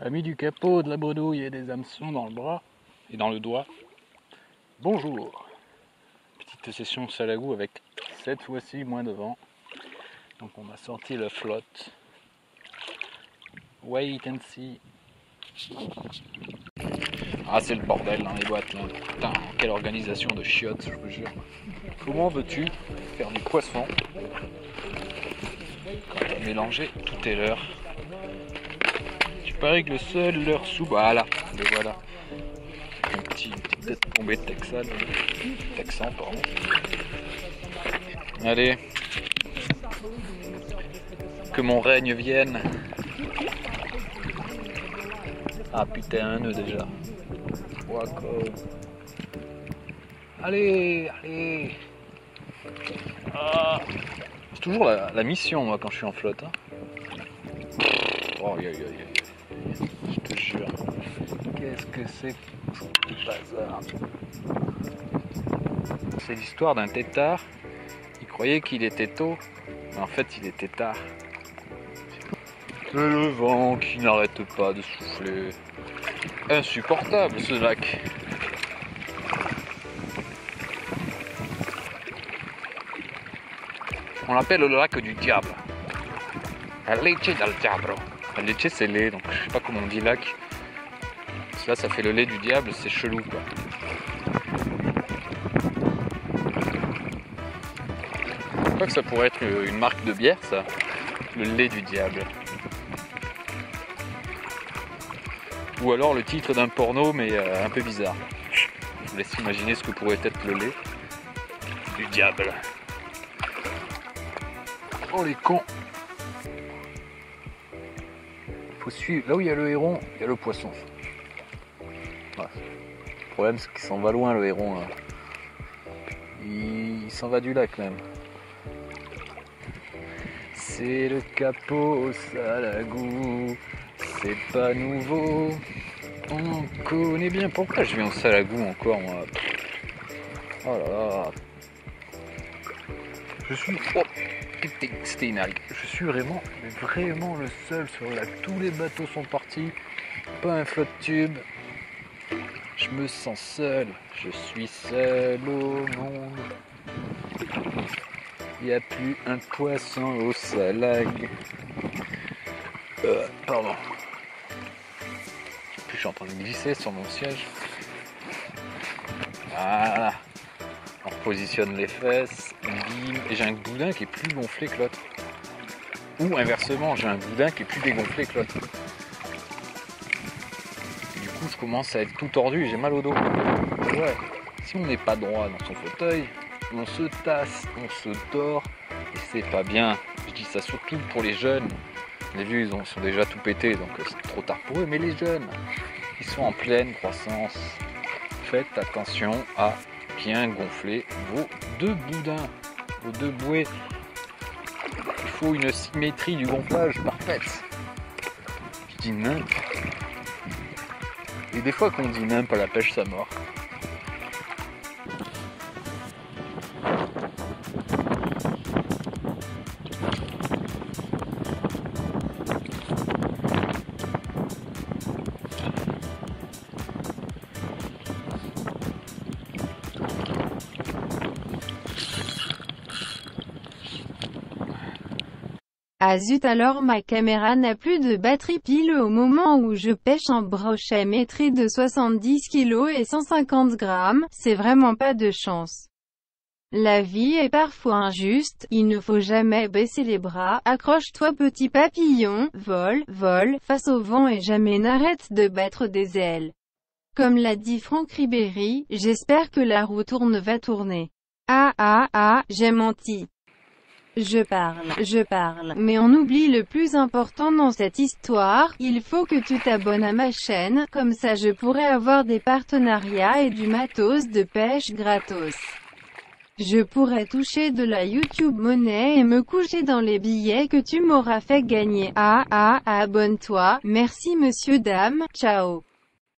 Amis du capot, de la bredouille et des hameçons dans le bras et dans le doigt. Bonjour. Petite session salagou avec cette fois-ci moins de vent. Donc on a sorti la flotte. Wait and see. Ah, c'est le bordel dans les boîtes là. Putain, quelle organisation de chiottes, je vous jure. Comment veux-tu faire du poisson quand t'as mélangé toutes tes leurres? Tu paries que le seul leurre sous, voilà, le voilà. Une petite tête tombée de Texan, pardon. Allez, que mon règne vienne. Ah putain, un nœud déjà. Wacko. Allez. Ah. C'est toujours la mission, moi, quand je suis en flotte. Hein. Oh, je te jure. Qu'est-ce que c'est que ce bazar? C'est l'histoire d'un tétard. Il croyait qu'il était tôt, mais en fait, il était tard. C'est le vent qui n'arrête pas de souffler. Insupportable, ce lac. On l'appelle le lac du diable. La leche del diablo. La leche c'est lait, donc je sais pas comment on dit lac. Parce que là ça fait le lait du diable, c'est chelou quoi. Je crois que ça pourrait être une marque de bière ça. Le lait du diable. Ou alors le titre d'un porno mais un peu bizarre. Je vous laisse imaginer ce que pourrait être le lait du diable. Oh les cons! Faut suivre. Là où il y a le héron, il y a le poisson. Ouais. Le problème c'est qu'il s'en va loin le héron là. Il s'en va du lac même. C'est le capot salagou. C'est pas nouveau. On connaît bien. Pourquoi je viens au salagou encore moi? Oh là là. Je suis. Oh. C'était une algue. Je suis vraiment le seul sur le lac. Tous les bateaux sont partis. Pas un flotte tube. Je me sens seul. Je suis seul au monde. Il n'y a plus un poisson au salag. Pardon. Je suis en train de glisser sur mon siège. Voilà. On repositionne les fesses, bim, et j'ai un boudin qui est plus gonflé que l'autre. Ou inversement, j'ai un boudin qui est plus dégonflé que l'autre. Du coup, je commence à être tout tordu et j'ai mal au dos. Ouais, si on n'est pas droit dans son fauteuil, on se tasse, on se dort, et c'est pas bien. Je dis ça surtout pour les jeunes. Les vieux, ils sont déjà tout pétés, donc c'est trop tard pour eux. Mais les jeunes, ils sont en pleine croissance. Faites attention à bien gonfler vos deux boudins, vos deux bouées. Il faut une symétrie du gonflage parfaite. Je dis nimp. Et des fois qu'on dit nimp à la pêche, ça mord. Ah zut, alors ma caméra n'a plus de batterie pile au moment où je pêche en brochet métrie de 70 kg et 150 grammes, c'est vraiment pas de chance. La vie est parfois injuste, il ne faut jamais baisser les bras, accroche-toi petit papillon, vole, face au vent et jamais n'arrête de battre des ailes. Comme l'a dit Franck Ribéry, j'espère que la roue va tourner. Ah, j'ai menti. Je parle, mais on oublie le plus important dans cette histoire, il faut que tu t'abonnes à ma chaîne, comme ça je pourrai avoir des partenariats et du matos de pêche gratos. Je pourrais toucher de la YouTube monnaie et me coucher dans les billets que tu m'auras fait gagner. Abonne-toi, merci monsieur dame, ciao.